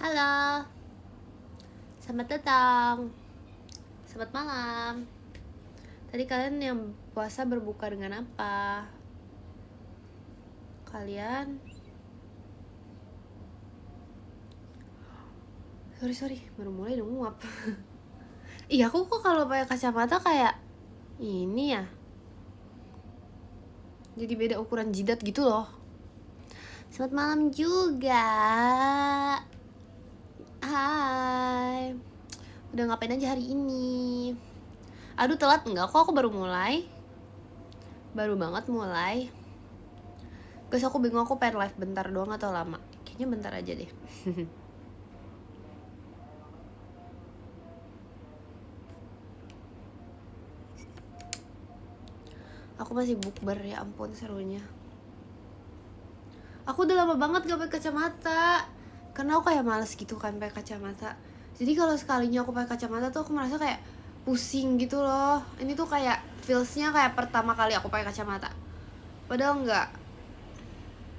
Halo, selamat datang, selamat malam. Tadi kalian yang puasa berbuka dengan apa? Kalian? Sorry, baru mulai udah nguap. Iya, aku kok kalau pakai kacamata kayak ini ya. Jadi beda ukuran jidat gitu loh. Selamat malam juga. Hai. Udah ngapain aja hari ini? Aduh, telat enggak? Kok aku baru mulai? Baru banget mulai. Guys, aku bingung aku pengen live bentar doang atau lama? Kayaknya bentar aja deh. Aku masih bukber, ya ampun serunya. Aku udah lama banget gak pakai kacamata. Karena aku kayak males gitu kan pakai kacamata. Jadi kalau sekalinya aku pakai kacamata tuh aku merasa kayak pusing gitu loh. Ini tuh kayak feelsnya kayak pertama kali aku pakai kacamata. Padahal enggak.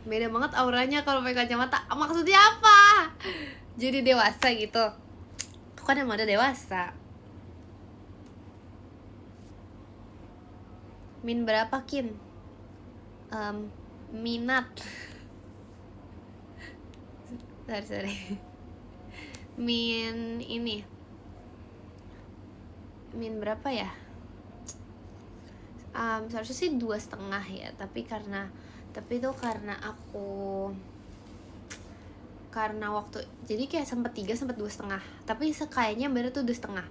Beda banget auranya kalau pakai kacamata. Maksudnya apa? Jadi dewasa gitu. Aku kan emang udah dewasa. Min berapa, Kim? Minat. Sorry. Min ini. Min berapa ya? Seharusnya sih 2,5 ya, tapi itu karena waktu jadi kayak sempet 3 sempet 2,5, tapi kayaknya bener tuh 2,5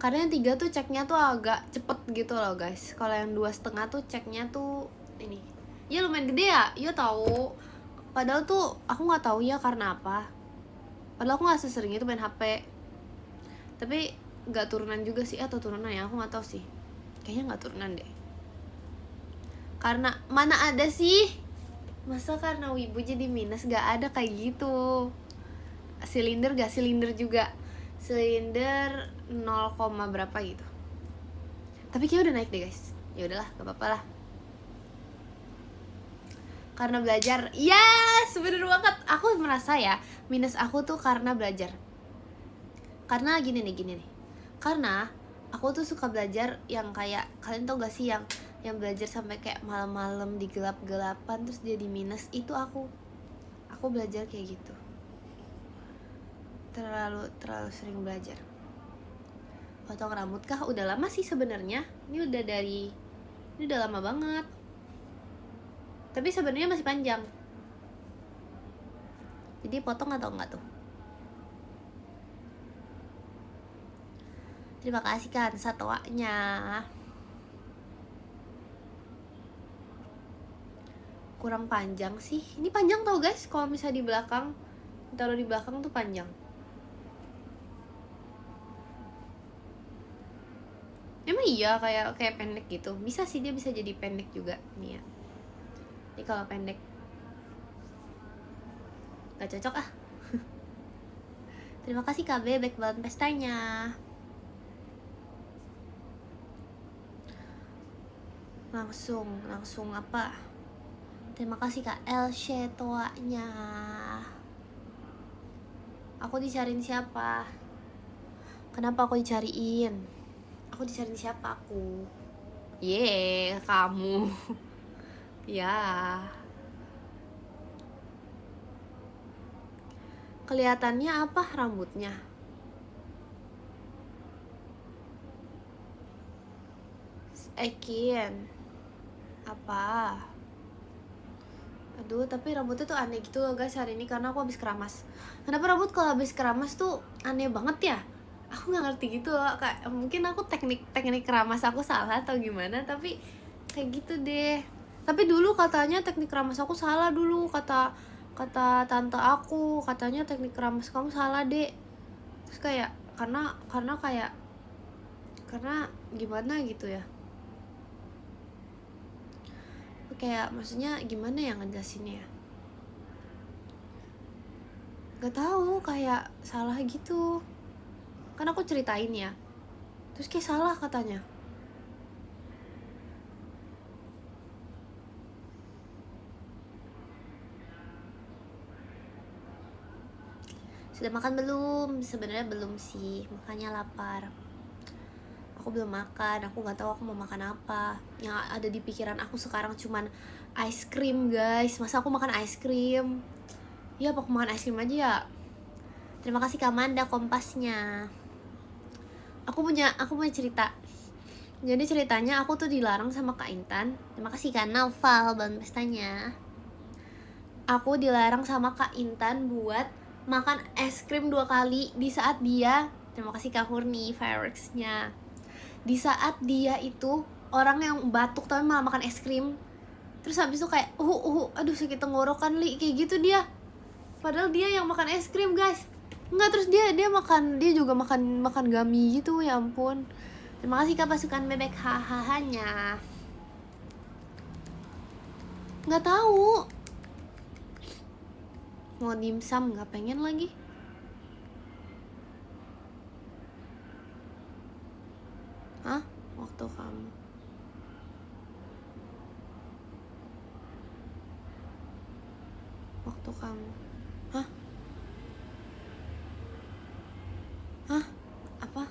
karena yang 3 tuh ceknya tuh agak cepet gitu loh guys. Kalau yang 2,5 tuh ceknya tuh ini ya lumayan gede ya, iya tahu. Padahal tuh aku nggak tahu ya karena apa. Padahal aku nggak sesering itu main HP, tapi nggak turunan juga sih, atau turunan ya, aku nggak tahu sih. Kayaknya nggak turunan deh. Karena mana ada sih, masa karena wibu jadi minus? Gak ada kayak gitu. Silinder gak silinder juga, silinder 0, berapa gitu. Tapi kayak udah naik deh guys. Ya udahlah, gak apa-apa lah. Karena belajar. Yes, bener banget. Aku merasa ya minus aku tuh karena belajar. Karena gini nih. Karena aku tuh suka belajar yang kayak, kalian tau gak sih yang belajar sampai kayak malam-malam di gelap-gelapan terus jadi minus. Itu aku belajar kayak gitu. Terlalu sering belajar. Potong rambut kah? Udah lama sih sebenarnya. Ini udah lama banget. Tapi sebenarnya masih panjang. Jadi potong atau enggak tuh? Terima kasih kan satwanya. Kurang panjang sih. Ini panjang tau guys, kalau misalnya di belakang, taruh di belakang tuh panjang. Emang iya kayak pendek gitu. Bisa sih, dia bisa jadi pendek juga nih ya. Ini kalau pendek gak cocok ah. Terima kasih KB, baik banget pestanya. Langsung apa? Terima kasih Kak Elshe toanya. Aku dicariin siapa? Kenapa aku dicariin? Aku dicariin siapa aku? Kamu. Ya. Kelihatannya apa rambutnya? Ekin. Apa? Aduh, tapi rambutnya tuh aneh gitu loh guys hari ini karena aku habis keramas. Kenapa rambut kalau habis keramas tuh aneh banget ya? Aku nggak ngerti gitu loh. Kayak mungkin aku teknik keramas aku salah atau gimana, tapi kayak gitu deh. Tapi dulu katanya teknik keramas aku salah dulu, kata tante aku, katanya teknik keramas kamu salah deh. Terus kayak karena gimana gitu ya, kayak maksudnya gimana ya ngejelasinnya ya, gak tahu, kayak salah gitu kan aku ceritain ya, terus kayak salah katanya. Sudah makan belum? Sebenarnya belum sih, makanya lapar. Aku belum makan, aku nggak tahu aku mau makan apa. Yang ada di pikiran aku sekarang cuman ice cream guys. Masa aku makan ice cream? Ya apa aku makan ice cream aja ya. Terima kasih Kak Manda kompasnya. Aku punya cerita. Jadi ceritanya aku tuh dilarang sama Kak Intan. Terima kasih Kak Naufal dan pestanya. Aku dilarang sama Kak Intan buat makan es krim 2 kali di saat dia. Terima kasih Kak Hurni fireworksnya. Di saat dia itu orang yang batuk tapi malah makan es krim. Terus habis itu kayak aduh sakit tenggorokan li, kayak gitu dia. Padahal dia yang makan es krim guys. Enggak, terus dia juga makan gummy gitu, ya ampun. Terima kasih Kak pasukan bebek hahahanya. Nggak tahu mau dimsum, nggak pengen lagi. Hah? Waktu kamu. Waktu kamu. Hah? Hah? Apa?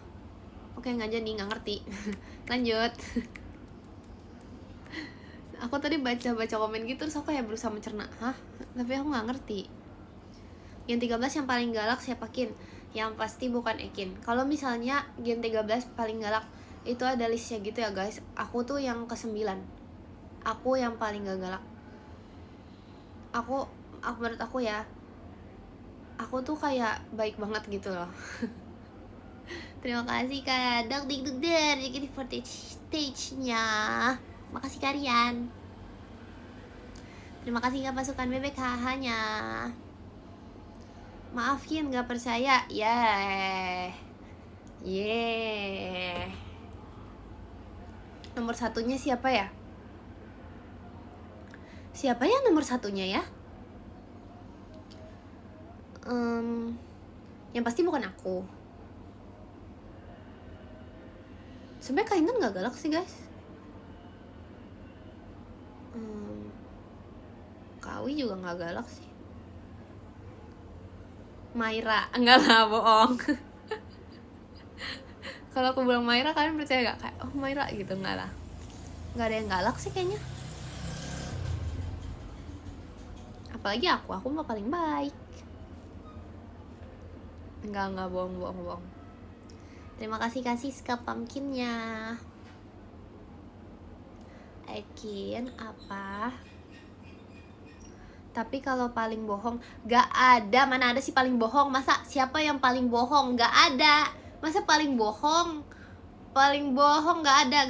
Oke, nggak jadi, nggak ngerti. Lanjut. Aku tadi baca komen gitu, terus aku kayak berusaha mencerna. Hah? Tapi aku nggak ngerti. Gen 13 yang paling galak siapa Kin? Yang pasti bukan Ekin. Kalau misalnya Gen 13 paling galak, itu ada listnya gitu ya guys. Aku tuh yang ke-9. Aku yang paling gak galak. Aku menurut aku ya, aku tuh kayak baik banget gitu loh. Terima kasih Kak Dak Dik Duk Der jadi stage-nya. Makasih kalian. Terima kasih Kak pasukan bebek hahanya. Maafin gak percaya. Nomor satunya siapa ya? Siapa ya nomor satunya ya? Yang pasti bukan aku. Sebenarnya Kak Intan gak galak sih guys. Kawi juga gak galak sih. Maira, enggak lah, bohong. Kalau aku bilang Maira kalian percaya gak? Kayak oh Maira gitu, enggak lah. Enggak ada yang galak sih kayaknya. Apalagi aku mah paling baik. Enggak bohong. Terima kasih Siska pumpkinnya. Ekin apa? Tapi kalau paling bohong gak ada, mana ada sih paling bohong. Masa siapa yang paling bohong? Gak ada. Masa paling bohong? Paling bohong gak ada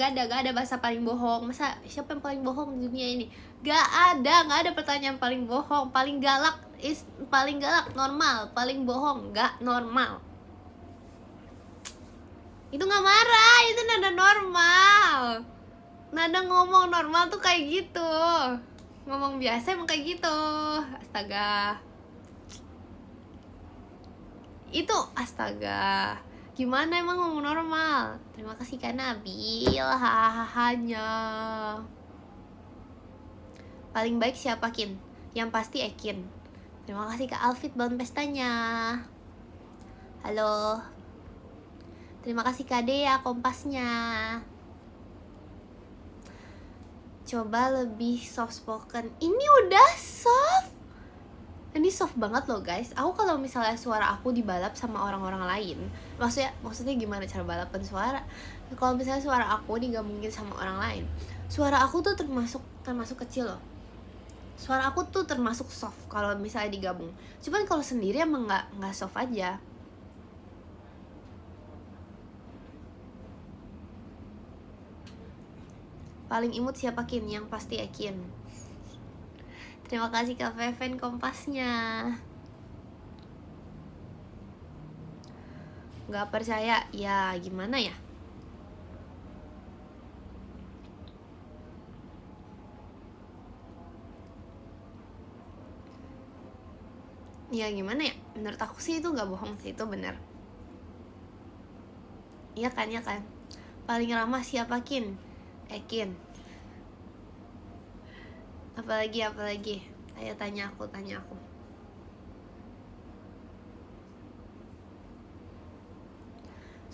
bahasa paling bohong. Masa siapa yang paling bohong di dunia ini? Gak ada pertanyaan paling bohong. Paling galak normal. Paling bohong gak normal. Itu gak marah, itu nada normal. Nada ngomong normal tuh kayak gitu. Ngomong biasa emang kayak gitu. Astaga. Itu astaga. Gimana emang ngomong normal? Terima kasih Kak Nabil. Hahahanya. Paling baik siapa Kin? Yang pasti Ekin. Terima kasih Kak Alfit bangun pestanya. Halo. Terima kasih Kak Dea kompasnya. Coba lebih soft spoken. Ini udah soft. Ini soft banget loh guys. Aku kalau misalnya suara aku dibalap sama orang-orang lain, maksudnya gimana cara balapan suara? Kalau misalnya suara aku digabungin sama orang lain, suara aku tuh termasuk kecil loh. Suara aku tuh termasuk soft kalau misalnya digabung. Cuman kalau sendiri emang nggak soft aja. Paling imut siapa Kin? Yang pasti Ekin. Terima kasih Kak Feven kompasnya. Gak percaya? Ya gimana ya? Ya gimana ya? Menurut aku sih itu gak bohong sih, itu bener. Iya kan? Paling ramah siapa Kin? Ekin. Apalagi? Ayo tanya aku.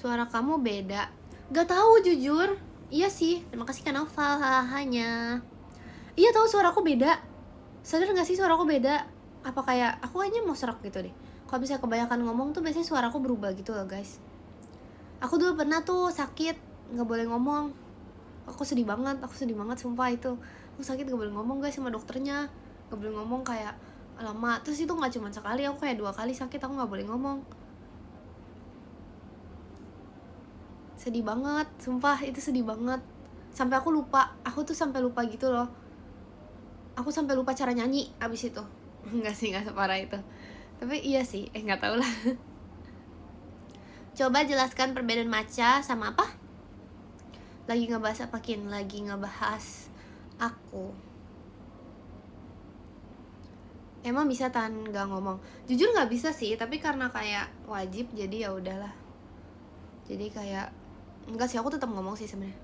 Suara kamu beda. Gak tahu jujur. Iya sih, terima kasih Kak Noval hanya. Iya tahu suara aku beda. Sadar gak sih suara aku beda? Apa kayak aku kayaknya mau serak gitu deh. Kalau misalnya kebanyakan ngomong tuh biasanya suara aku berubah gitu loh guys. Aku dulu pernah tuh sakit, gak boleh ngomong. Aku sedih banget sumpah itu. Aku sakit gak boleh ngomong guys sama dokternya. Gak boleh ngomong kayak lama. Terus itu gak cuma sekali, aku kayak 2 kali sakit aku gak boleh ngomong. Sedih banget, sumpah itu sedih banget. Sampai aku lupa, aku tuh sampai lupa gitu loh. Aku sampai lupa cara nyanyi abis itu. Enggak sih, gak separah itu. Tapi iya sih, gak tau lah. Coba jelaskan perbedaan matcha sama apa? Lagi ngebahas apa Kin? Lagi ngebahas aku. Emang bisa tahan gak ngomong? Jujur gak bisa sih, tapi karena kayak wajib jadi ya udahlah. Jadi kayak enggak sih, aku tetap ngomong sih sebenarnya.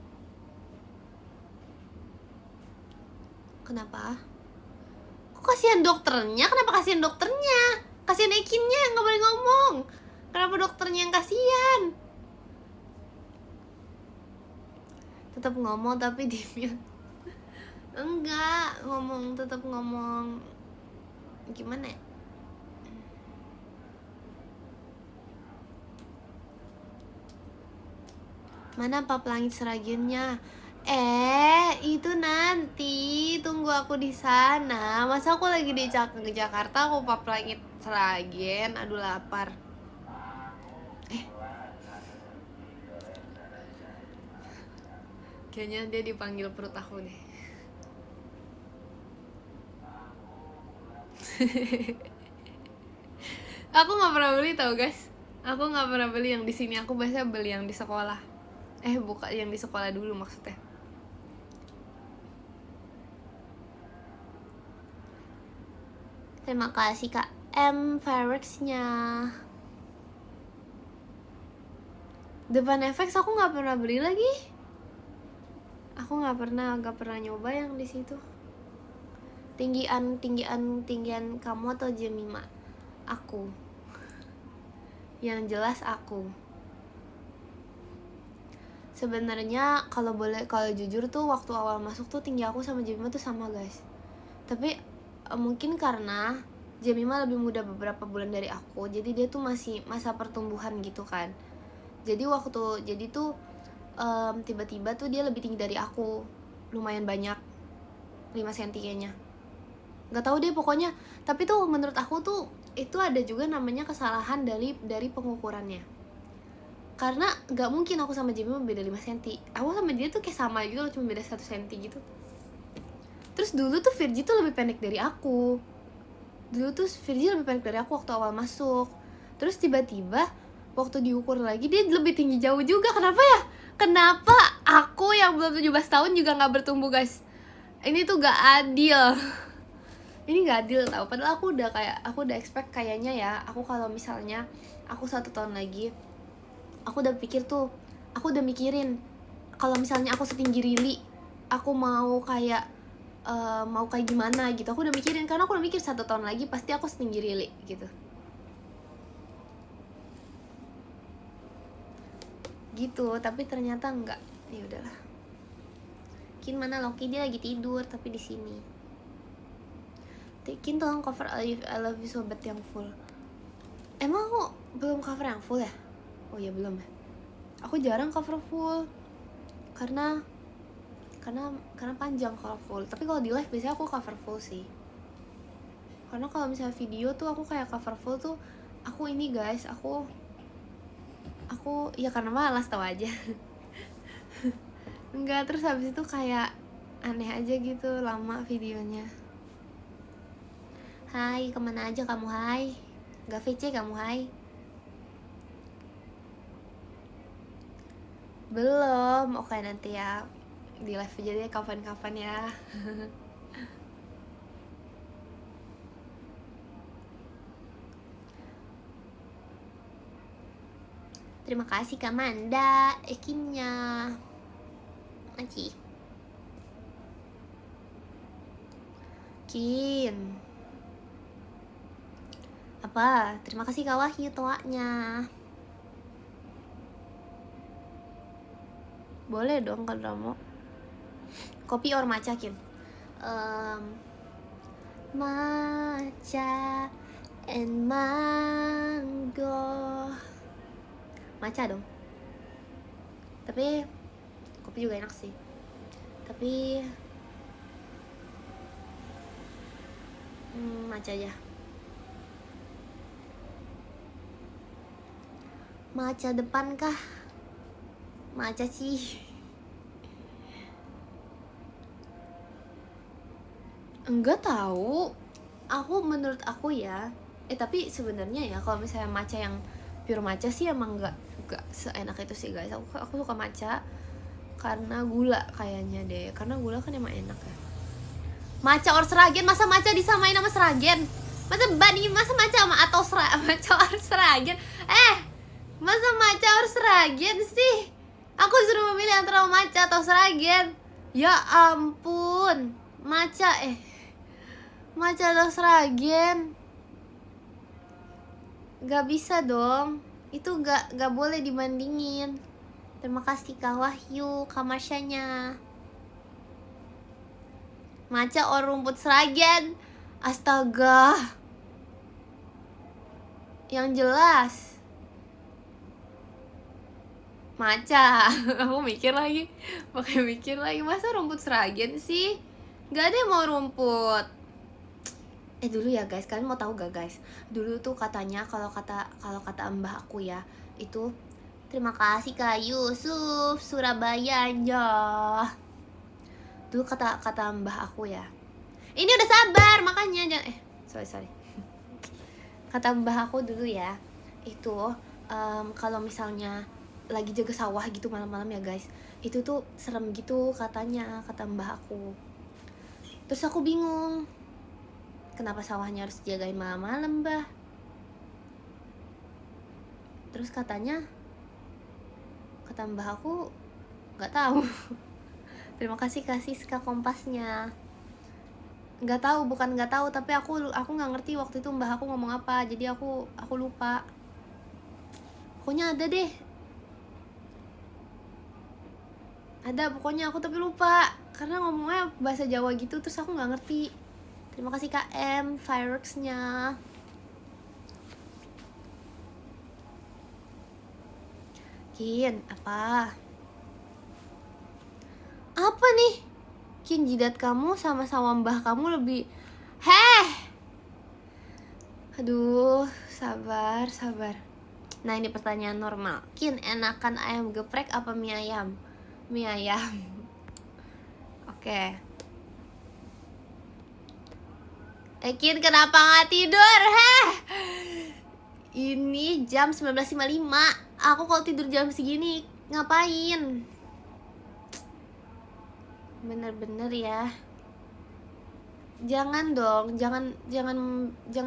Kenapa? Kok kasihan dokternya? Kenapa kasihan dokternya? Kasihan Ekinnya yang gak boleh ngomong. Kenapa dokternya yang kasihan? Tetap ngomong tapi di-mute. Enggak, ngomong, tetap ngomong. Gimana ya? Mana pap langit seragennya? Itu nanti tunggu aku di sana. Masa aku lagi di Jakarta aku pap langit seragen? Aduh lapar. Kayaknya dia dipanggil perut aku deh. Aku nggak pernah beli tau guys. Aku nggak pernah beli yang di sini. Aku biasanya beli yang di sekolah. Bukan yang di sekolah dulu maksudnya. Terima kasih Kak M Farex-nya. Depan FX aku nggak pernah beli lagi. Aku nggak pernah nyoba yang di situ. Tinggian kamu atau Jemima? Aku. Yang jelas aku. Sebenarnya kalau jujur tuh waktu awal masuk tuh tinggi aku sama Jemima tuh sama guys. Tapi mungkin karena Jemima lebih muda beberapa bulan dari aku, jadi dia tuh masih masa pertumbuhan gitu kan. Jadi tiba-tiba tuh dia lebih tinggi dari aku, lumayan banyak, 5 cm kayaknya. Gak tahu deh pokoknya. Tapi tuh menurut aku tuh itu ada juga namanya kesalahan dari pengukurannya. Karena gak mungkin aku sama Jemima beda 5 cm. Aku sama dia tuh kayak sama gitu loh, cuma beda 1 cm gitu. Terus dulu tuh Virgi tuh lebih pendek dari aku. Waktu awal masuk. Terus tiba-tiba waktu diukur lagi dia lebih tinggi jauh juga. Kenapa ya? Kenapa aku yang belum 17 tahun juga gak bertumbuh guys? Ini tuh gak adil. Ini gak adil tau. Padahal aku udah expect kayaknya ya. Aku kalau misalnya aku 1 tahun lagi, aku udah mikirin kalau misalnya aku setinggi Rili, aku mau kayak gimana gitu. Aku udah mikirin, karena aku udah mikir 1 tahun lagi pasti aku setinggi Rili gitu. Tapi ternyata enggak. Ya udahlah. Kin mana Loki? Dia lagi tidur tapi di sini. Kin tolong cover I Love You Sobat yang full. Emang aku belum cover yang full ya? Oh ya belum ya. Aku jarang cover full karena panjang kalau full. Tapi kalau di live biasanya aku cover full sih. Karena kalau misalnya video tuh aku kayak cover full tuh aku ini guys, aku ya karena malas tau aja. Enggak, terus habis itu kayak aneh aja gitu lama videonya. Hai, kemana aja kamu hai? Gak VC kamu hai? Belum, oke nanti ya di live aja deh kapan-kapan ya. Terima kasih Kak Manda, Ekinnya. Aci. Kin. Apa? Terima kasih Kak Wahyu toanya. Boleh dong kalau mau. Kopi or matcha, Kin? Matcha and mango. Matcha dong. Tapi kopi juga enak sih. Tapi matcha aja. Matcha depan kah? Matcha sih. Enggak tahu. Menurut aku ya. Tapi sebenarnya ya kalau misalnya matcha yang pure matcha sih emang enggak seenak itu sih guys. Aku suka matcha karena gula kayaknya deh. Karena gula kan emang enak ya. Matcha or Seragen, masa matcha disamain sama Seragen? Masa matcha sama atau matcha or Seragen? Masa matcha or Seragen sih? Aku suruh memilih antara matcha atau Seragen. Ya ampun. Matcha atau Seragen? Gak bisa dong. Itu gak boleh dibandingin. Terima kasih Kak Wahyu, Kak Masyanya. Matcha or rumput Seragen? Astaga. Yang jelas matcha. Aku mikir lagi. Masa rumput Seragen sih? Gak ada yang mau rumput. Dulu ya guys, kalian mau tahu gak guys? Dulu tuh katanya kalau kata mbah aku ya, itu terima kasih Kak Yusuf Surabaya ya. Dulu kata mbah aku ya. Ini udah sabar makanya jangan sorry. Kata mbah aku dulu ya, itu kalau misalnya lagi jaga sawah gitu malam-malam ya guys, itu tuh serem gitu katanya, kata mbah aku. Terus aku bingung, kenapa sawahnya harus dijagain malam-malam, Mbah? Terus kata mbah aku, nggak tahu. Terima kasih Siska Kompasnya. Bukan nggak tahu, tapi aku nggak ngerti waktu itu mbah aku ngomong apa, jadi aku lupa. Pokoknya ada pokoknya aku tapi lupa karena ngomongnya bahasa Jawa gitu, terus aku nggak ngerti. Terima kasih KM fireworksnya. Kin, apa nih? Kin, jidat kamu sama mbah kamu lebih aduh, sabar. Nah, ini pertanyaan normal. Kin, enakan ayam geprek apa mie ayam? Mie ayam. Oke. Kin, kenapa nggak tidur? Ini jam 19.55. Aku kalau tidur jam segini ngapain? Bener-bener ya. Jangan dong, jangan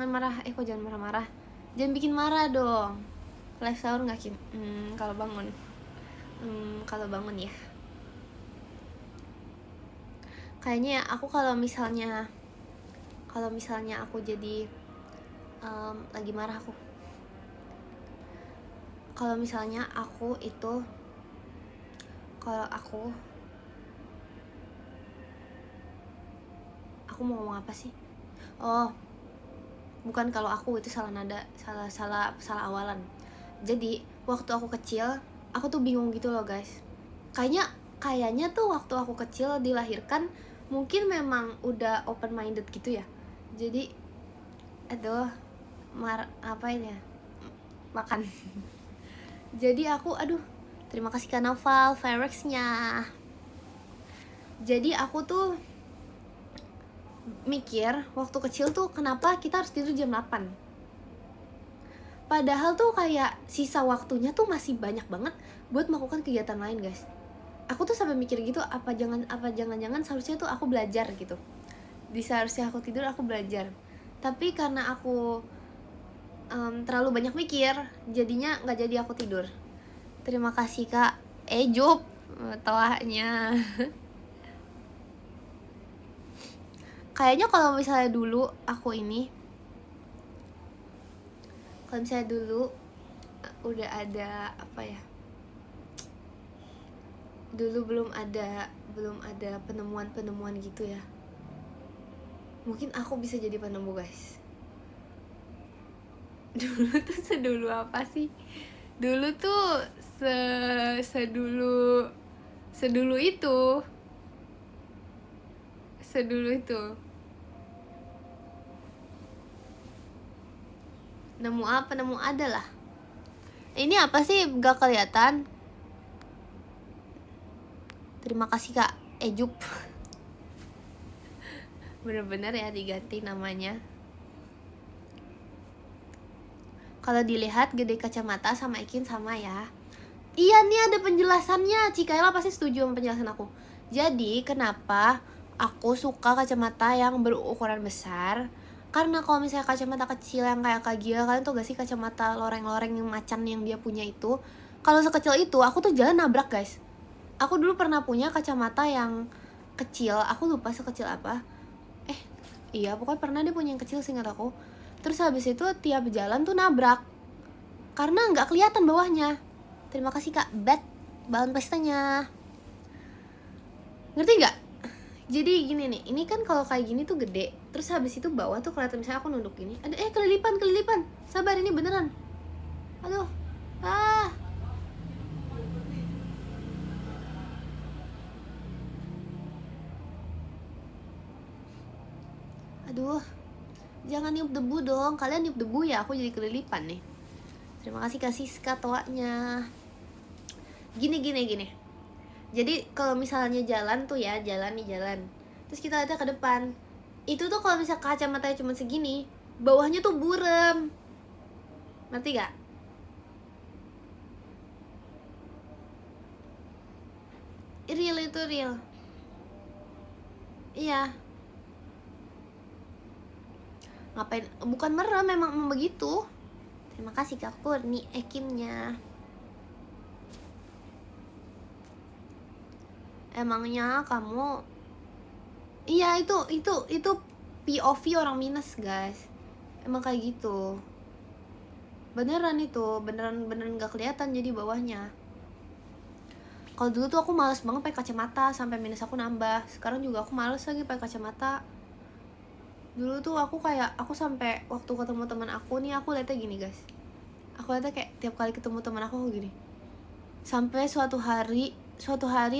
marah. Kok jangan marah-marah? Jangan bikin marah dong. Live sahur nggak, Kin? Kalau bangun. Kalau bangun ya. Kayaknya aku kalau misalnya aku jadi lagi marah aku. Kalau misalnya aku itu, aku mau ngomong apa sih? Bukan kalau aku, itu salah nada, salah awalan. Jadi waktu aku kecil, aku tuh bingung gitu loh guys. Kayaknya tuh waktu aku kecil dilahirkan mungkin memang udah open minded gitu ya. Jadi apa ini ya? Makan. Jadi aku terima kasih Kak Noval fireworksnya. Jadi aku tuh mikir waktu kecil tuh kenapa kita harus tidur jam 8. Padahal tuh kayak sisa waktunya tuh masih banyak banget buat melakukan kegiatan lain guys. Aku tuh sampai mikir gitu, apa jangan-jangan seharusnya tuh aku belajar gitu. Seharusnya aku tidur, aku belajar. Tapi karena aku terlalu banyak mikir, jadinya nggak jadi aku tidur. Terima kasih Kak Ejup tawahnya. Kayaknya kalau misalnya dulu udah ada apa ya, dulu belum ada penemuan gitu ya. Mungkin aku bisa jadi penemu, guys. Dulu tuh sedulu apa sih? Dulu tuh sedulu itu nemu apa, nemu ada lah. Ini apa sih gak kelihatan? Terima kasih Kak Ejup. Bener-bener ya diganti namanya. Kalau dilihat gede kacamata sama Ekin sama ya. Iya nih ada penjelasannya. Cikaela pasti setuju sama penjelasan aku. Jadi kenapa aku suka kacamata yang berukuran besar? Karena kalau misalnya kacamata kecil yang kayak Kak Gia, kalian tau gak sih kacamata loreng-loreng yang macan yang dia punya itu? Kalau sekecil itu aku tuh jalan nabrak, guys. Aku dulu pernah punya kacamata yang kecil, aku lupa sekecil apa. Iya pokoknya pernah dia punya yang kecil seingat aku. Terus habis itu tiap jalan tuh nabrak karena nggak kelihatan bawahnya. Terima kasih Kak Bet, bahan pestanya. Ngerti nggak? Jadi gini nih, ini kan kalau kayak gini tuh gede. Terus habis itu bawah tuh kelihatan, misalnya aku nunduk gini. Ada kelilipan. Sabar, ini beneran. Aduh. Aduh. Jangan niup debu dong. Kalian niup debu ya, aku jadi kelilipan nih. Terima kasih Kak Siska toanya. Gini. Jadi kalau misalnya jalan tuh ya, jalan. Terus kita lihatnya ke depan. Itu tuh kalau misalnya kacamatanya cuma segini, bawahnya tuh burem. Ngerti gak? Real itu real. Iya. Ngapain? Bukan merem, memang begitu. Terima kasih Kak Kurni Ekinnya. Emangnya kamu? Iya itu POV orang minus, guys. Emang kayak gitu. Beneran itu, beneran gak kelihatan jadi bawahnya. Kalau dulu tuh aku males banget pakai kacamata sampai minus aku nambah. Sekarang juga aku males lagi pakai kacamata. Dulu tuh aku sampai waktu ketemu teman aku nih, aku liatnya gini, guys. Aku liatnya kayak tiap kali ketemu teman aku gini. Sampai suatu hari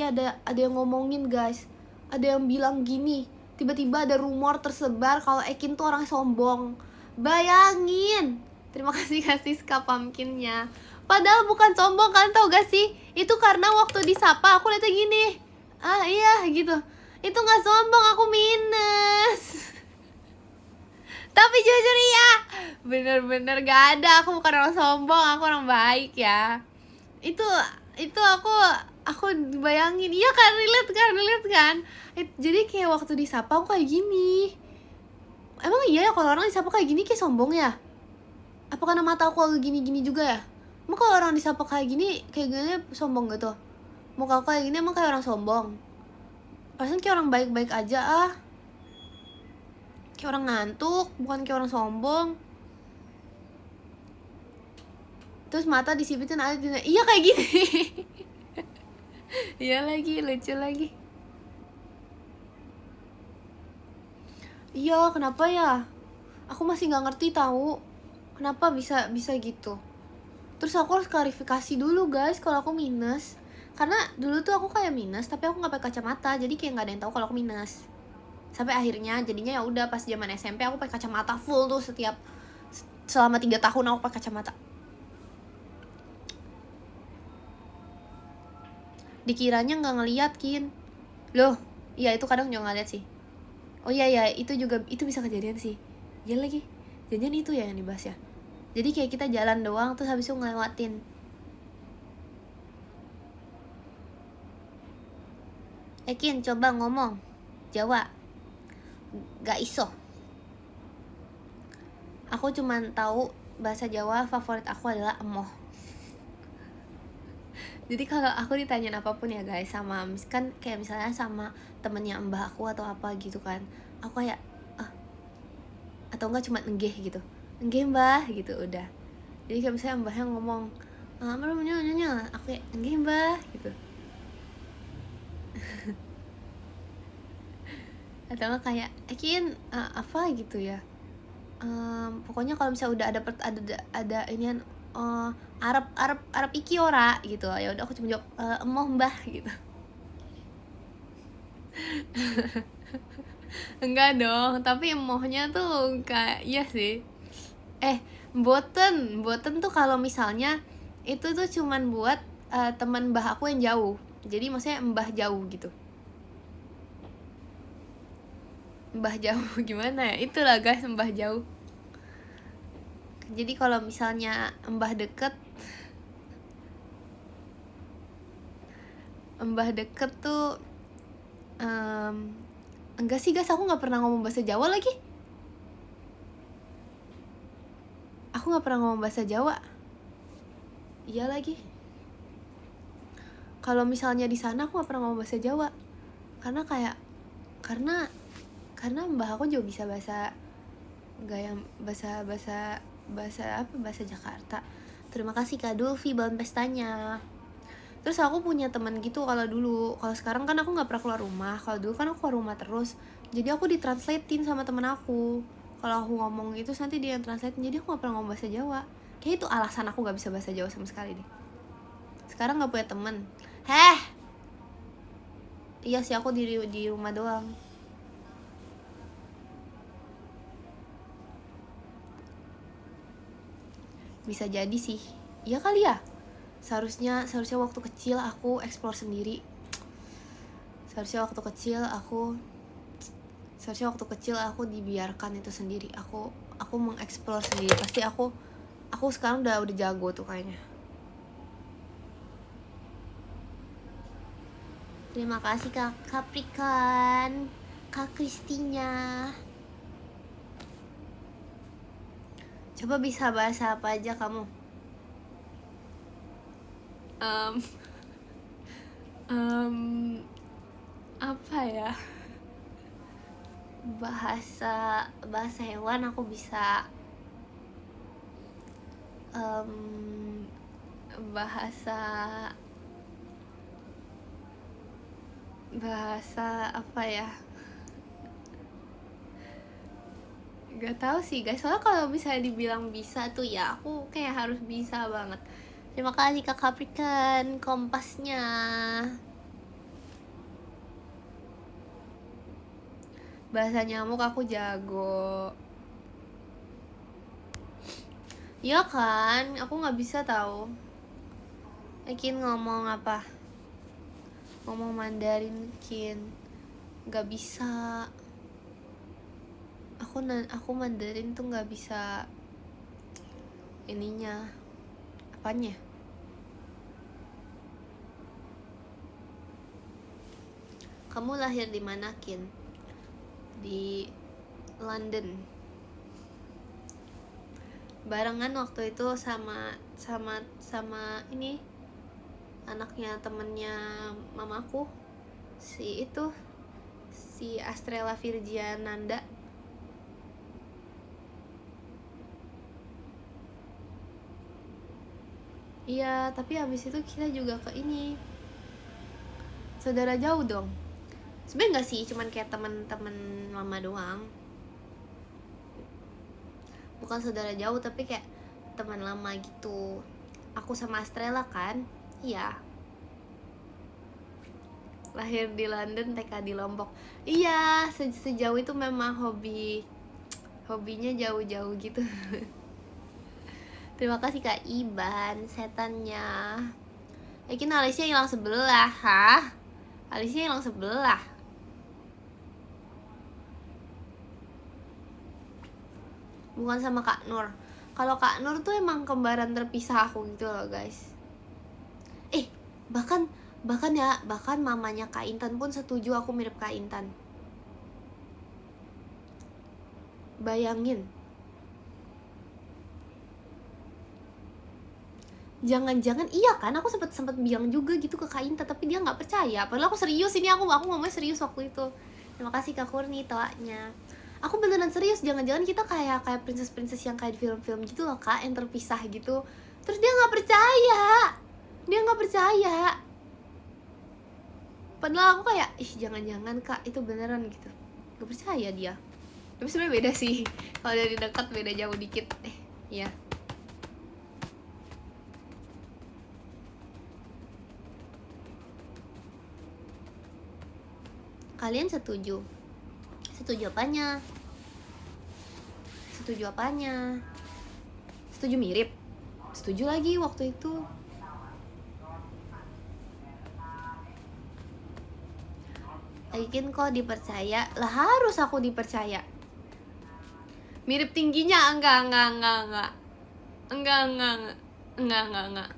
ada yang ngomongin, guys. Ada yang bilang gini, tiba-tiba ada rumor tersebar kalau Ekin tuh orangnya sombong. Bayangin. Terima kasih Siska pumpkinnya. Padahal bukan sombong, kan tau gak sih? Itu karena waktu disapa aku liatnya gini. Iya gitu. Itu gak sombong, aku minus. Tapi jujur iya, bener-bener gak ada. Aku bukan orang sombong, aku orang baik ya. Itu aku bayangin. Iya kan, relate kan. Jadi kayak waktu disapa aku kayak gini. Emang iya ya kalau orang disapa kayak gini kayak sombong ya? Apa karena mata aku agak gini-gini juga ya? Emang kalau orang disapa kayak gini sombong gitu? Muka aku kayak gini emang kayak orang sombong? Perasaan kayak orang baik-baik aja kayak orang ngantuk, bukan kayak orang sombong. Terus mata disipitin aja. Iya kayak gini. Iya lagi, lucu lagi. Iya, kenapa ya? Aku masih nggak ngerti tahu. Kenapa bisa gitu? Terus aku harus klarifikasi dulu, guys, kalau aku minus. Karena dulu tuh aku kayak minus, tapi aku nggak pakai kacamata, jadi kayak nggak ada yang tahu kalau aku minus. Sampai akhirnya jadinya ya udah pas zaman SMP aku pakai kacamata full tuh selama 3 tahun aku pakai kacamata. Dikiranya nggak ngeliat, Kin. Loh, iya itu kadang juga nggak lihat sih. Oh iya itu bisa kejadian sih. Iya lagi. Jangan itu ya yang dibahas ya. Jadi kayak kita jalan doang terus habis itu ngelewatin. Ekin coba ngomong Jawa. Gak iso. Aku cuman tahu bahasa Jawa favorit aku adalah emoh. Jadi kalau aku ditanyain apapun ya guys, sama kan kayak misalnya sama temennya mbah aku atau apa gitu kan, aku kayak atau enggak cuma enggeh gitu, enggeh mbah gitu udah. Jadi kayak misalnya mbahnya ngomong aku kayak enggeh mbah gitu. Atau nggak kayak Kin apa gitu ya, pokoknya kalau misalnya udah ada inian Arab iki ora gitu, ya udah aku cuma jawab emoh mbah gitu. Enggak dong, tapi emohnya tuh kayak iya sih. Boten tuh kalau misalnya itu tuh cuman buat teman mbah aku yang jauh, jadi maksudnya mbah jauh gitu. Mbah jauh gimana ya, itulah guys, mbah jauh. Jadi kalau misalnya mbah deket tuh enggak sih guys, aku nggak pernah ngomong bahasa Jawa lagi. Aku nggak pernah ngomong bahasa Jawa. Iya lagi. Kalau misalnya di sana aku nggak pernah ngomong bahasa Jawa, karena mbah aku juga bisa bahasa, nggak yang bahasa Jakarta. Terima kasih Kak Dulfi balon pestanya. Terus aku punya teman gitu kalau dulu. Kalau sekarang kan aku nggak pernah keluar rumah. Kalau dulu kan aku keluar rumah terus. Jadi aku ditranslatein sama teman aku. Kalau aku ngomong itu nanti dia yang translate. Jadi aku nggak pernah ngomong bahasa Jawa. Kayak itu alasan aku nggak bisa bahasa Jawa sama sekali deh. Sekarang nggak punya teman. Iya sih, aku di rumah doang. Bisa jadi sih. Iya kali ya. Seharusnya waktu kecil aku explore sendiri. Seharusnya waktu kecil aku dibiarkan itu sendiri. Aku mengeksplor sendiri. Pasti aku sekarang udah jago tuh kayaknya. Terima kasih Kak Capricorn, Kak Kristinya. Coba bisa bahasa apa aja kamu? Apa ya? Bahasa hewan aku bisa. Bahasa apa ya? Gak tahu sih guys, soalnya kalau misalnya dibilang bisa tuh ya aku kayak harus bisa banget. Terima kasih Kak Capricorn kompasnya. Bahasa nyamuk aku jago. Iya kan, aku nggak bisa tahu. Kin ngomong apa? Ngomong Mandarin Kin, nggak bisa. Aku Mandarin tuh nggak bisa ininya, apanya? Kamu lahir di mana Kin? Di London. Barengan waktu itu sama ini anaknya temennya mamaku, si Astrella Virgiananda. Iya, tapi habis itu kita juga ke ini, saudara jauh dong. Sebenarnya nggak sih, cuman kayak teman-teman lama doang. Bukan saudara jauh tapi kayak teman lama gitu. Aku sama Astrella kan, iya. Lahir di London, TK di Lombok. Iya, sejauh itu memang hobinya jauh-jauh gitu. Terima kasih Kak Iban, setannya. Yakin alisnya hilang sebelah, hah? Alisnya hilang sebelah. Bukan sama Kak Nur. Kalau Kak Nur tuh emang kembaran terpisah aku gitu loh guys. Bahkan mamanya Kak Intan pun setuju aku mirip Kak Intan. Bayangin. Jangan-jangan iya kan, aku sempat bilang juga gitu ke Kak Intan, tapi dia nggak percaya. Padahal aku serius, ini aku ngomongnya serius waktu itu. Terima kasih Kak Kurni toanya. Aku beneran serius, jangan-jangan kita kayak princess yang kayak di film-film gitu loh Kak, yang terpisah gitu. Terus dia nggak percaya. Padahal aku kayak, ih jangan-jangan kak itu beneran gitu. Gak percaya dia. Tapi sebenarnya beda sih. Kalau dari dekat beda jauh dikit. Iya. Kalian setuju? Setuju apanya? Setuju apanya? Setuju mirip? Setuju lagi waktu itu. Aikin kok dipercaya? Lah harus aku dipercaya. Mirip tingginya? Enggak. Enggak.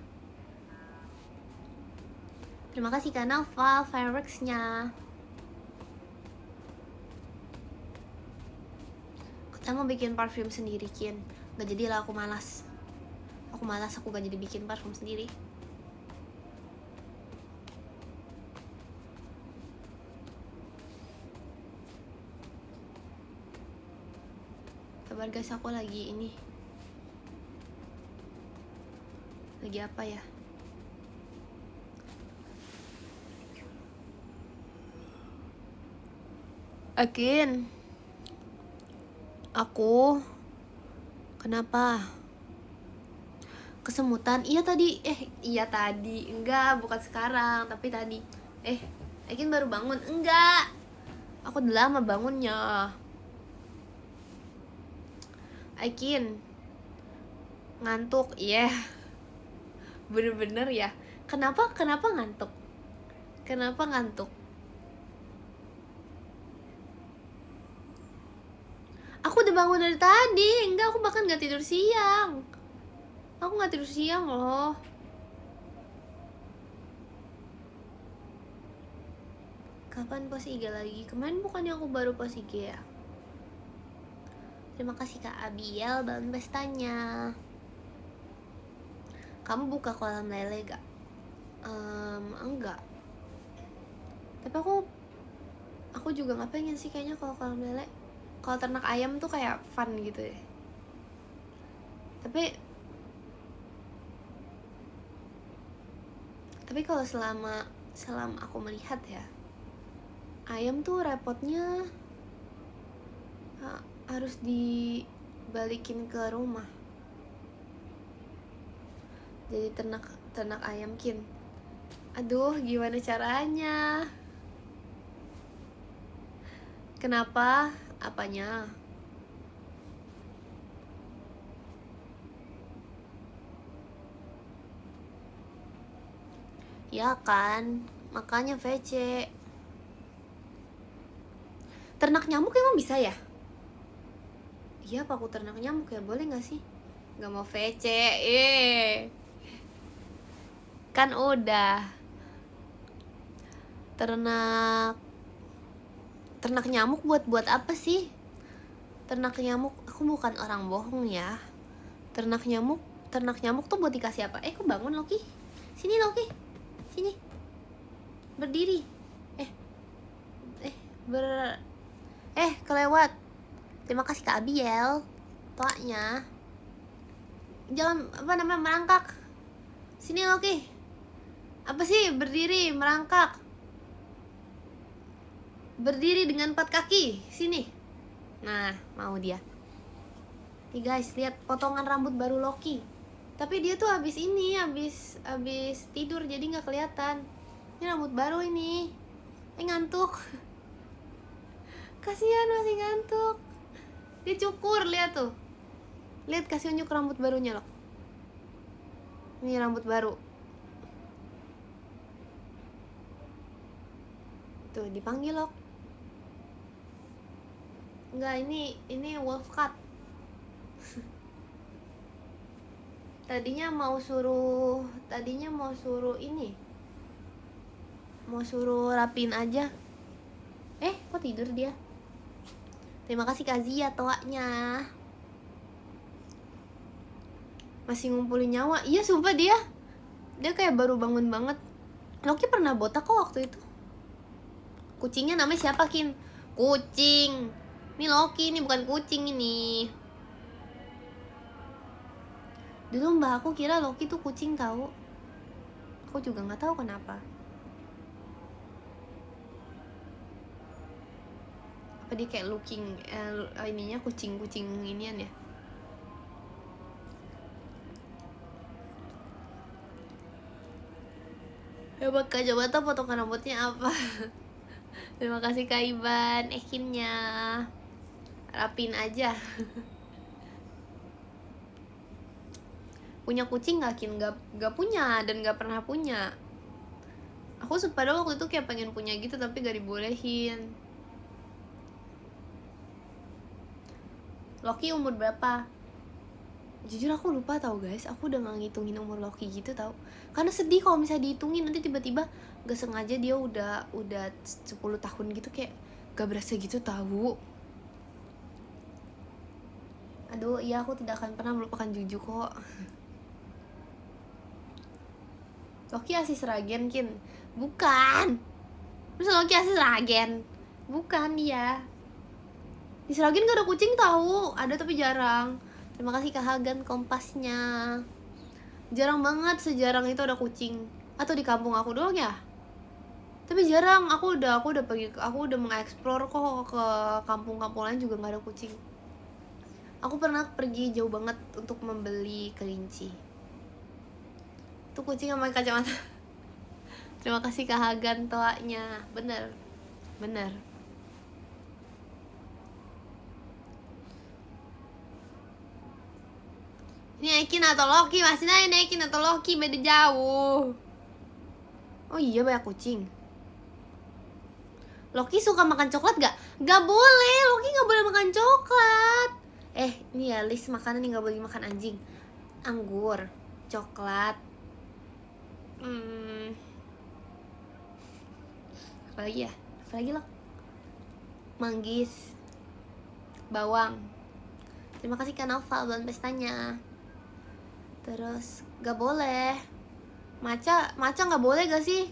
Terima kasih Kak Naufal fireworks-nya. Kita mau bikin parfum sendiri, Kin. Gak jadilah, aku malas. Aku gak jadi bikin parfum sendiri. Kabar guys, aku lagi ini. Lagi apa ya? Akin, aku kenapa? Kesemutan? Iya tadi. Enggak, bukan sekarang, tapi tadi. Akin baru bangun? Enggak. Aku udah lama bangunnya. Akin ngantuk, bener-bener ya. Kenapa ngantuk? Aku udah bangun dari tadi. Enggak, aku bahkan gak tidur siang. Aku gak tidur siang loh. Kapan post IG lagi? Kemarin bukannya aku baru post IG ya? Terima kasih Kak Abiel dan pestanya. Kamu buka kolam lele gak? Enggak. Tapi aku juga gak pengen sih kayaknya kalau kolam lele. Kalau ternak ayam tuh kayak fun gitu ya. Tapi kalau selama aku melihat ya, ayam tuh repotnya harus dibalikin ke rumah. Jadi ternak ayam, Kin. Aduh, gimana caranya? Kenapa? Apanya? Ya kan, makanya VC. Ternak nyamuk emang bisa ya? Iya, apa aku ternak nyamuk ya? Boleh gak sih? Gak mau VC, kan udah. Ternak nyamuk buat apa sih? Ternak nyamuk, aku bukan orang bohong ya. Ternak nyamuk tuh buat dikasih apa? Kok bangun Loki? Sini Loki, sini. Berdiri. Kelewat. Terima kasih Kak Abiel. Toanya. Jangan merangkak. Sini Loki. Apa sih berdiri, merangkak? Berdiri dengan 4 kaki. Sini. Nah, mau dia. Nih guys, lihat potongan rambut baru Loki. Tapi dia tuh habis tidur jadi nggak kelihatan. Ini rambut baru ini. Ngantuk. Kasihan masih ngantuk. Dia cukur, lihat tuh. Lihat, kasih unjuk rambut barunya loh. Ini rambut baru. Tuh, dipanggil loh. Enggak, ini wolf cut. Tadinya mau suruh ini. Mau suruh rapin aja. Kok tidur dia? Terima kasih Kak Zia toanya. Masih ngumpulin nyawa. Iya sumpah dia kayak baru bangun banget. Loki pernah botak kok waktu itu. Kucingnya namanya siapa, Kin? Kucing. Ini Loki, ini bukan kucing ini. Dulu mbak aku kira Loki tuh kucing tahu. Aku juga nggak tahu kenapa. Apa dia kayak looking ininya kucing inian ya. Ya bakal coba tuh potongan rambutnya apa. Terima kasih Kak Iban, Ekinnya rapin aja. Punya kucing gak Kin? Gak punya dan gak pernah punya. Aku padahal waktu itu kayak pengen punya gitu tapi gak dibolehin. Loki umur berapa? Jujur aku lupa tau guys, aku udah gak ngitungin umur Loki gitu tau. Karena sedih kalau misalnya dihitungin nanti tiba-tiba gak sengaja dia udah 10 tahun gitu, kayak gak berasa gitu tahu. Aduh, iya aku tidak akan pernah melupakan Juju kok. Loki asis Ragen Kin? Bukan. Masa Loki asis Ragen? Bukan dia. Di Seragen gak ada kucing tahu, ada tapi jarang. Terima kasih Kak Hagan kompasnya. Jarang banget, sejarang itu ada kucing. Atau di kampung aku doang ya? Tapi jarang, aku udah mengeksplor kok ke kampung-kampung lain juga nggak ada kucing. Aku pernah pergi jauh banget untuk membeli kelinci. Itu kucing sama kacamata. Terima kasih Kak Hagan toanya. Bener. Ini Ekin atau Loki? Masih nanya Ekin atau Loki, beda jauh. Oh iya, banyak kucing. Loki suka makan coklat gak? Gak boleh, Loki gak boleh makan coklat. Ini ya list makanan yang gak boleh makan anjing. Anggur, coklat, apa lagi ya? Apa lagi lo? Manggis, bawang. Terima kasih Kak Naufal bulan pestanya. Terus gak boleh maca gak boleh gak sih?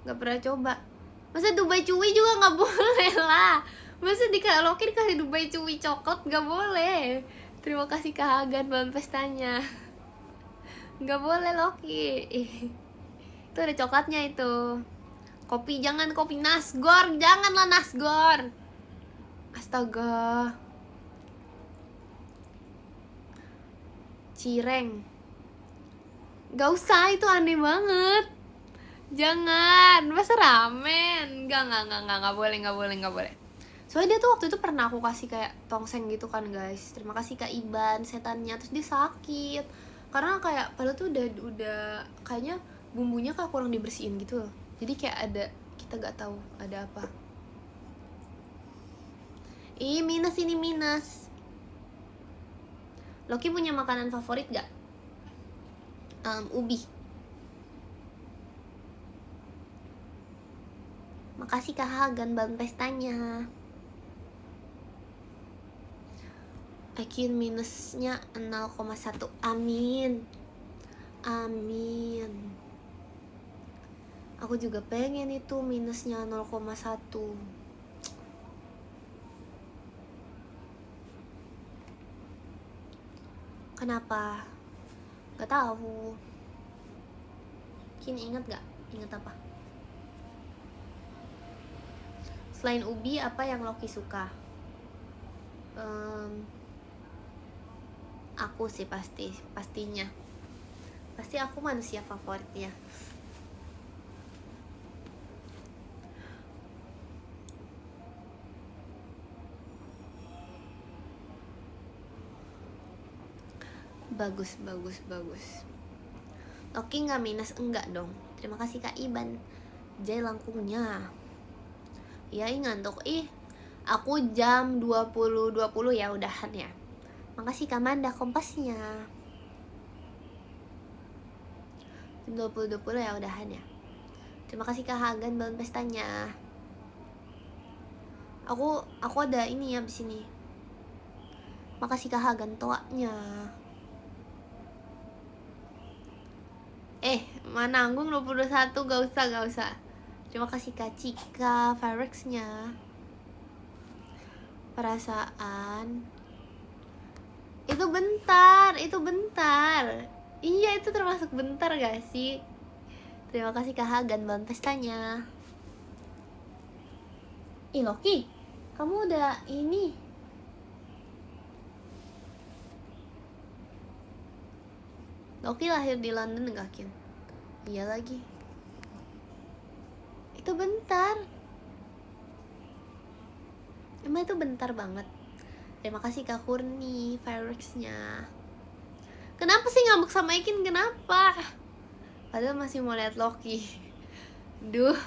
Gak pernah coba. Masa Dubai Cuwi juga gak boleh lah. Masa Loki dikasih Dubai Cuwi coklat? Gak boleh. Terima kasih Kak Hagan bulan pestanya. Gak boleh Loki. Itu ada coklatnya itu. Kopi jangan, kopi Nasgor. Janganlah Nasgor. Astaga. Cireng. Gak usah, itu aneh banget. Jangan, masa ramen. Gak boleh. Soalnya dia tuh waktu itu pernah aku kasih kayak tongseng gitu kan guys. Terima kasih Kak Iban, setannya. Terus dia sakit karena kayak padahal tuh udah kayaknya bumbunya kayak kurang dibersihin gitu loh. Jadi kayak ada, kita gak tahu ada apa. Minus ini minus. Loki punya makanan favorit gak? Ubi. Makasih Kak Hagan bang pestanya. Ekin minusnya 0,1. Amin. Aku juga pengen itu minusnya 0,1. Kenapa? Gak tahu. Kini ingat gak? Ingat apa? Selain ubi, apa yang Loki suka? Aku sih pastinya. Pasti aku manusia favoritnya. Bagus. Loki nggak minus? Enggak dong. Terima kasih Kak Iban. Jay langkungnya. Ya ngantuk. Aku jam 20.20 ya udahan ya. Makasih Kak Manda kompasnya. Jam 20.20 ya udahan ya. Terima kasih Kak Hagan bangun pestanya. Aku ada ini ya abis ini. Makasih Kak Hagan toanya. Mana Anggung 21? Gak usah. Terima kasih Kak Cika Firexnya. Perasaan itu bentar. Iya, itu termasuk bentar gak sih? Terima kasih Kak Hagan bangun pestanya. Loki, Kamu udah ini. Loki lahir di London enggak, Kin? Iya lagi. Itu bentar. Emang itu bentar banget. Terima kasih Kak Kurni fireworksnya. Kenapa sih ngambek sama Ekin? Kenapa? Padahal masih mau lihat Loki. Duh,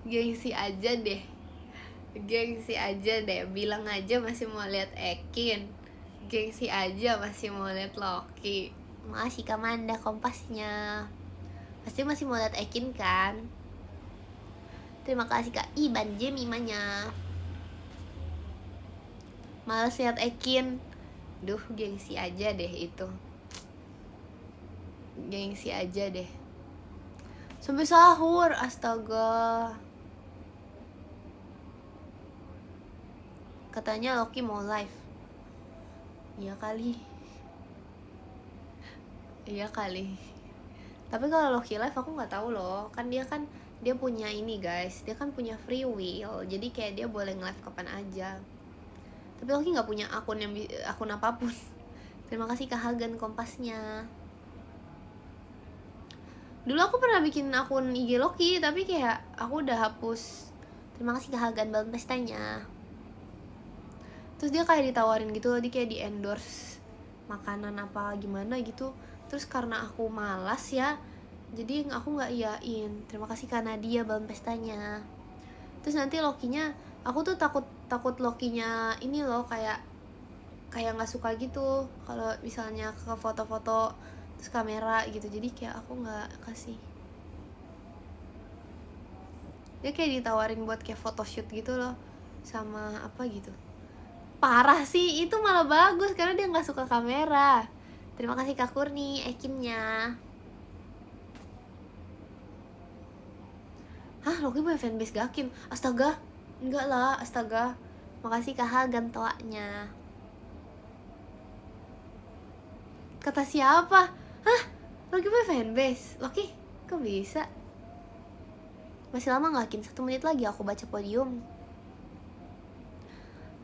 gengsi aja deh. Gengsi aja deh. Bilang aja masih mau lihat Ekin. Gengsi aja masih mau lihat Loki. Makasih Kak Manda kompasnya. Pasti masih mau lihat Ekin kan? Terima kasih Kak Iban Jemimanya. Males lihat Ekin. Duh, gengsi aja deh itu. Gengsi aja deh. Sampai sahur, astaga. Katanya Loki mau live. Iya kali. Iya kali. Tapi kalau Loki live aku nggak tahu loh. Kan dia punya ini guys. Dia kan punya free will. Jadi kayak dia boleh nge-live kapan aja. Tapi Loki nggak punya akun apapun. Terima kasih Kak Hagan kompasnya. Dulu aku pernah bikin akun IG Loki, tapi kayak aku udah hapus. Terima kasih Kak Hagan balon pestanya. Terus dia kayak ditawarin gitu loh, dia kayak di endorse makanan apa gimana gitu. Terus karena aku malas ya, jadi aku nggak iyain. Terima kasih Kak Nadia balon pestanya. Terus nanti Lokinya, aku tuh takut Lokinya ini loh kayak nggak suka gitu kalau misalnya ke foto-foto terus kamera gitu, jadi kayak aku nggak kasih. Dia kayak ditawarin buat kayak photoshoot gitu loh sama apa gitu. Parah sih, itu malah bagus karena dia nggak suka kamera. Terima kasih Kak Kurni Ekinnya. Hah, Loki punya fanbase Gakin? Astaga, enggak lah, astaga. Makasih Kak Hagan toaknya. Kata siapa? Hah? Loki punya fanbase? Loki, kok bisa? Masih lama gak, Kin? 1 menit lagi aku baca podium.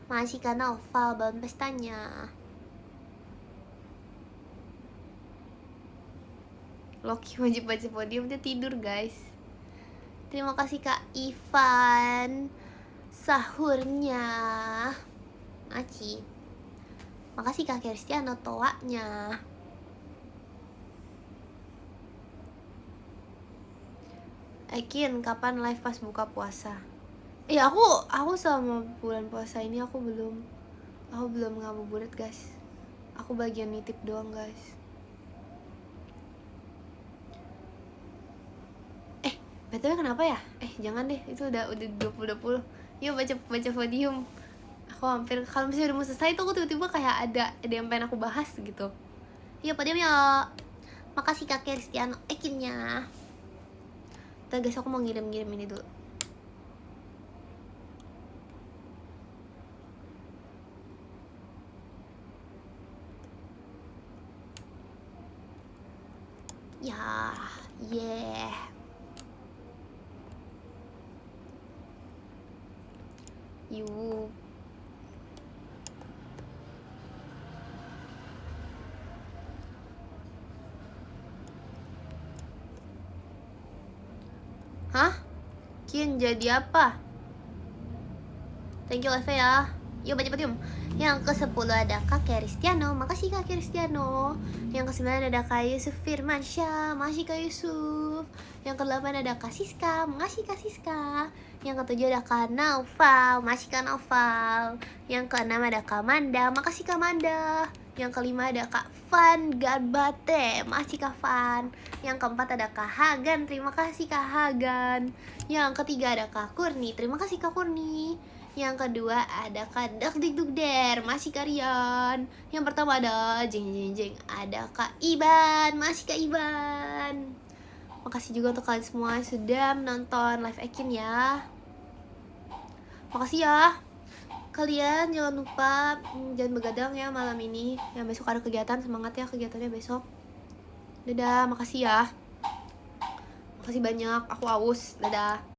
Masih Kak Noval, balon pestanya. Loki wajib baca podium, dia tidur guys. Terima kasih Kak Ivan sahurnya. Aci. Makasih Kak Kristiano toaknya. Ekin, kapan live pas buka puasa? Aku selama bulan puasa ini aku belum ngabuburit guys. Aku bagian nitip doang guys. BTW kenapa ya? Jangan deh, itu udah 20. Yuk baca podium. Aku hampir, kalau misalnya udah mau selesai tuh aku tiba-tiba kayak ada yang pengen aku bahas gitu. Yuk podium yuk. Makasih Kak Kristiano Ekinnya. Tuh guys, aku mau ngirim ini dulu. Ya, yeah. Yuk. Hah? Kin jadi apa? Thank you Leve ya. Yuk baca podium. Yang ke-10 ada Kak Kristiano. Makasih Kak Kristiano. Yang ke-9 ada Kak Yusuf Firmansyah. Makasih Kak Yusuf. Yang ke-8 ada Kak Siska. Makasih Kak Siska. Yang ke-7 ada Kak Naufal. Makasih Kak Naufal. Yang ke-6 ada Kak Manda. Makasih Kak Manda. Yang ke-5 ada Kak Fan Garbate. Makasih Kak Fan. Yang ke-4 ada Kak Hagan. Terima kasih Kak Hagan. Yang ke-3 ada Kak Kurni. Terima kasih Kak Kurni. Yang kedua ada Kak Dakdikdukder, masih Karian. Yang pertama ada jeng. Ada Kak Iban, masih Kak Iban. Makasih juga untuk kalian semua yang sudah menonton live Ekin ya. Makasih ya. Kalian jangan lupa jangan begadang ya malam ini. Yang besok ada kegiatan, semangat ya kegiatannya besok. Dadah, makasih ya. Makasih banyak, aku aus. Dadah.